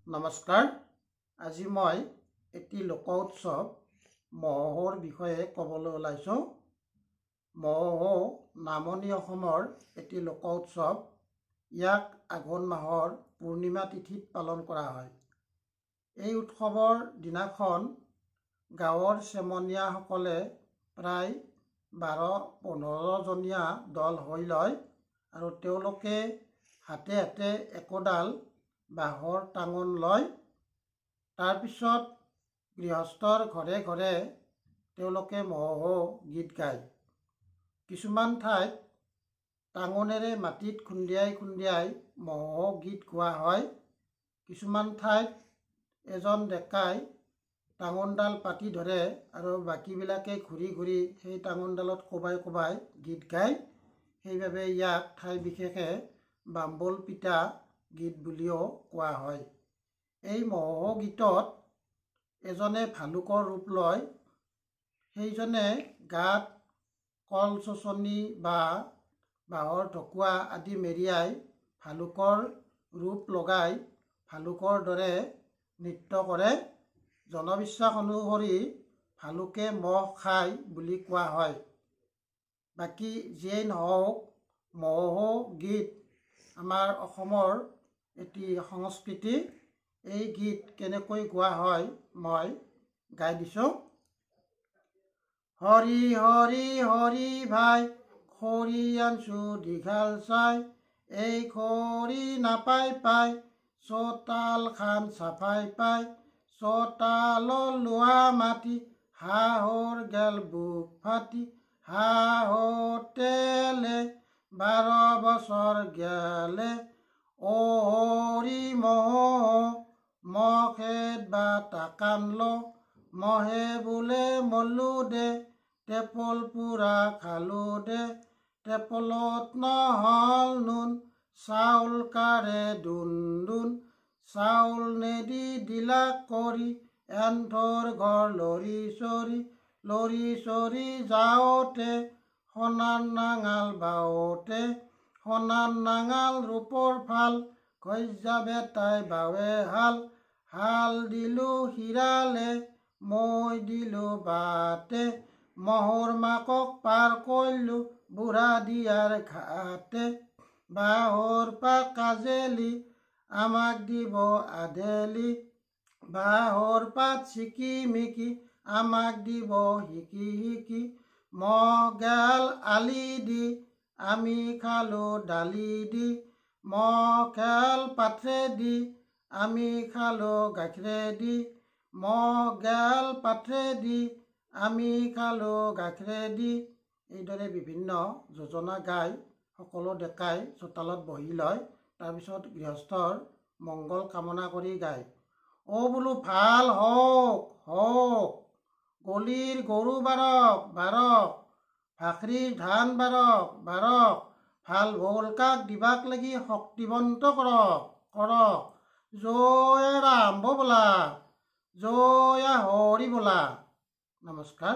নমস্কাৰ। আজি মই এটি লোক উৎসৱ মহোহোৰ বিষয়ে ক'বলৈ ওলাইছোঁ। মহোহো নামনি অসমৰ এটি লোক উৎসৱ। ইয়াক আঘোণ মাহৰ পূৰ্ণিমা তিথিত পালন কৰা হয়। এই উৎসৱৰ দিনাখন গাঁৱৰ চেমনীয়াসকলে প্ৰায় 12-15 জনীয়া দল হৈ লয় আৰু তেওঁলোকে হাতে হাতে একোডাল বাঁহৰ টাঙন লয়। তাৰপিছত গৃহস্থৰ ঘৰে ঘৰে তেওঁলোকে মহোহো গীত গায়। কিছুমান ঠাইত টাঙনেৰে মাটিত খুন্দিয়াই খুন্দিয়াই মহোহো গীত গোৱা হয়। কিছুমান ঠাইত এজন ডেকাই টাঙনডাল পাতি ধৰে আৰু বাকীবিলাকে ঘূৰি ঘূৰি সেই টাঙনডালত কোবাই কোবাই গীত গায়। সেইবাবে ইয়াক ঠাই বিশেষে বাম্বল পিটা গীত বুলিও কোৱা হয়। এই মহোহো গীতত এজনে ভালুকৰ ৰূপ লয়। সেইজনে গাত কল চচনি বা বাঁহৰ ঢকুৱা আদি মেৰিয়াই ভালুকৰ ৰূপ লগাই ভালুকৰ দৰে নৃত্য কৰে। জনবিশ্বাস অনুসৰি ভালুকে মহ খায় বুলি কোৱা হয়। বাকী যিয়েই নহওক, মহোহো গীত আমাৰ অসমৰ এটি সংস্কৃতি। এই গীত কেনেকৈ গোৱা হয় মই গাই দিছোঁ। হৰি হৰি হৰি ভাই খৰি আনছো দীঘাল চাই, এই খৰি নাপাই পাই চোতাল খান চাফাই পাই, চোতালৰ লোৱা মাটি হাঁহৰ গেল বুক ফাটি, হাঁহতেলে 12 বছৰ গেলে, অ হৰি মহোহো মখেত বা টাকান ল, মহে বোলে মল্লো দে টেপল পুৰা খালো দে, টেপলত নহল নুন চাউল কাৰে দুন দুন, চাউল নেদি দিলা কৰি এন্থৰ ঘৰ লৰি চৰি, লৰি চৰি যাওঁতে সোণাৰ নাঙাল বাওঁতে, সোণাৰ নাঙাল ৰূপৰ ফাল ঘৈজা বেটাই বাৱে হাল, হাল দিলো হিৰালে মই দিলো বাটে, মহৰ মাকক পাৰ কৰিলো বুঢ়া দিয়াৰ ঘাটে, বাঁহৰ পাত কাজেলি আমাক দিব আধেলি, বাঁহৰ পাত ছিকি মিকি আমাক দিব শিকি শিকি, মহ গেল আলি দি আমি খালো দালি দি, মহ গেল পাথৰে দি আমি খালো গাখীৰে দি, মহ গেল পাথৰে দি আমি খালো গাখীৰে দি। এইদৰে বিভিন্ন যোজনা গাই সকলো ডেকাই চোতালত বহি লয়। তাৰপিছত গৃহস্থৰ মংগল কামনা কৰি গায়। অ বোলো ভাল হওক হওক, গলিৰ গৰু বাৰক বাৰক, ভাখৰিৰ ধান বাৰক বাৰক, ভাল ভোলকাক দিবাক লাগি শক্তিবন্ত কৰক কৰক, জয় ৰাম বোলা, জয় হৰি বোলা। নমস্কাৰ।